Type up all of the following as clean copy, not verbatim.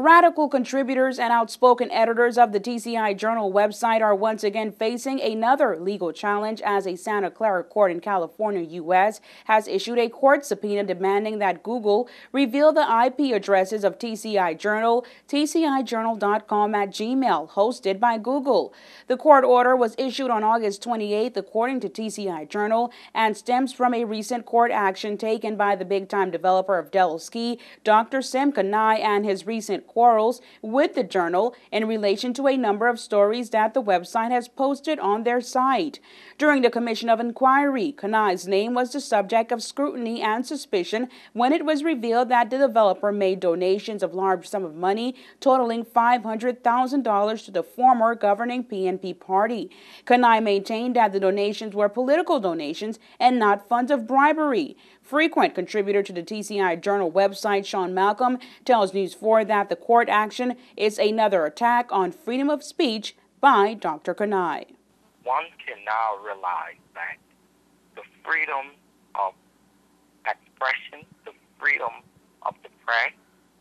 Radical contributors and outspoken editors of the TCI Journal website are once again facing another legal challenge as a Santa Clara court in California, U.S. has issued a court subpoena demanding that Google reveal the IP addresses of TCI Journal, tcijournal.com at Gmail, hosted by Google. The court order was issued on August 28th, according to TCI Journal, and stems from a recent court action taken by the big-time developer of Del Ski, Dr. Sim Kanai, and his recent quarrels with the Journal in relation to a number of stories that the website has posted on their site. During the commission of inquiry, Kanai's name was the subject of scrutiny and suspicion when it was revealed that the developer made donations of large sum of money totaling $500,000 to the former governing PNP party. Kanai maintained that the donations were political donations and not funds of bribery. Frequent contributor to the TCI Journal website, Sean Malcolm, tells News 4 that the court action is another attack on freedom of speech by Dr. Kanai. One can now realize that the freedom of expression, the freedom of the press,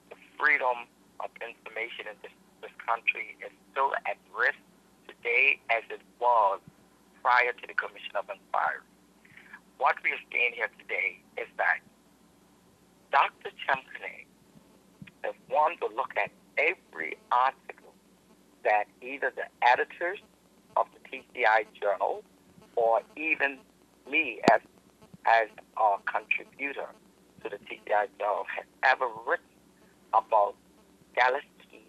the freedom of information in this country is still at risk today as it was prior to the Commission of Inquiry. What we are seeing here today is that Dr. Chemkane, if one to look at every article that either the editors of the TCI Journal or even me as a contributor to the TCI Journal has ever written about Galaxy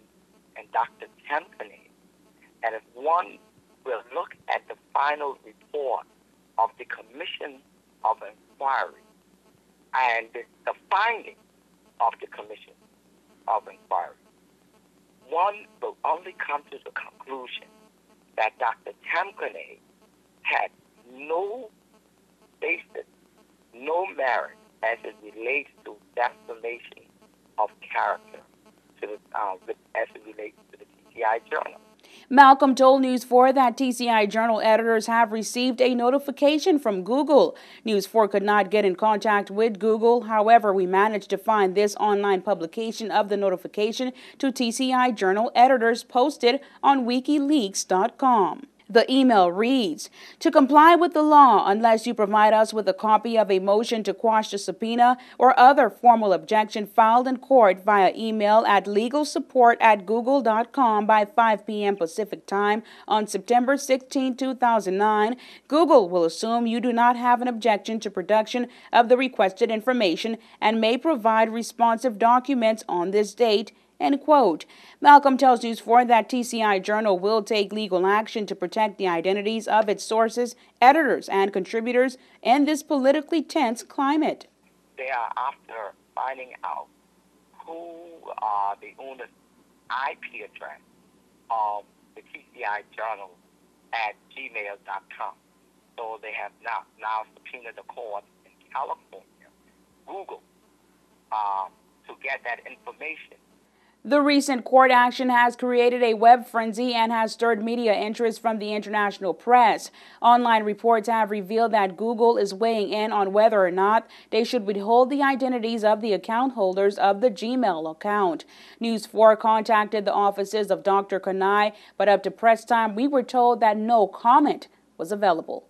and Dr. Chemkane, and if one will look at the final report of the Commission of Inquiry and the findings of the Commission of Inquiry, one will only come to the conclusion that Dr. Chemkane had no basis, no merit as it relates to defamation of character as it relates to the TCI Journal. Malcolm told News 4 that TCI Journal editors have received a notification from Google. News 4 could not get in contact with Google. However, we managed to find this online publication of the notification to TCI Journal editors posted on WikiLeaks.com. The email reads, "To comply with the law, unless you provide us with a copy of a motion to quash the subpoena or other formal objection filed in court via email at legalsupport@google.com by 5 p.m. Pacific Time on September 16, 2009, Google will assume you do not have an objection to production of the requested information and may provide responsive documents on this date." End quote. Malcolm tells News 4 that TCI Journal will take legal action to protect the identities of its sources, editors, and contributors in this politically tense climate. They are after finding out who are the owner's IP address of the TCI Journal at gmail.com. So they have now subpoenaed the court in California, Google, to get that information. The recent court action has created a web frenzy and has stirred media interest from the international press. Online reports have revealed that Google is weighing in on whether or not they should withhold the identities of the account holders of the Gmail account. News 4 contacted the offices of Dr. Kanai, but up to press time, we were told that no comment was available.